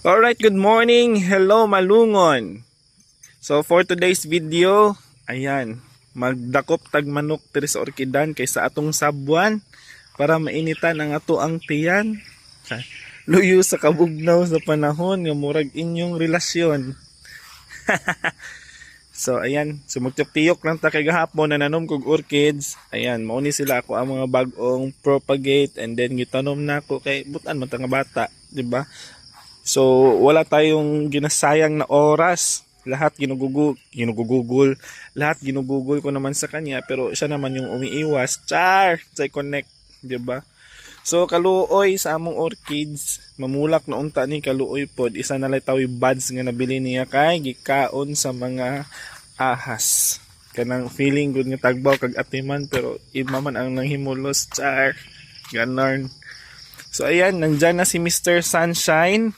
Alright, good morning. Hello, Malungon. So, for today's video, ayan, magdakop tag manok diri sa orkidan kaysa atong sabuan para mainitan ang ato ang tiyan. Luyo sa kabugnaw sa panahon nga murag inyong relasyon. So, ayan, sumugtiyok lang ta kay gahapon na nanom kog orchids. Ayan, mauni sila ako ang mga bagong propagate and then gitanom na ako kay butan man ta nga bata, di ba? So, wala tayong ginasayang na oras. Lahat ginugugol. Lahat ginugugol ko naman sa kanya. Pero siya naman yung umiiwas. Char! Say connect. Diba? So, kaluoy sa among orchids. Mamulak na unta ni kaluoy pod. Isa na lang tawi buds nga nabili niya kay gikaon sa mga ahas. Kanang feeling good nga tagbaw kag atiman. Pero iba man ang nanghimulos. Char! Ganon. So, ayan. Nandyan na si Mr. Sunshine.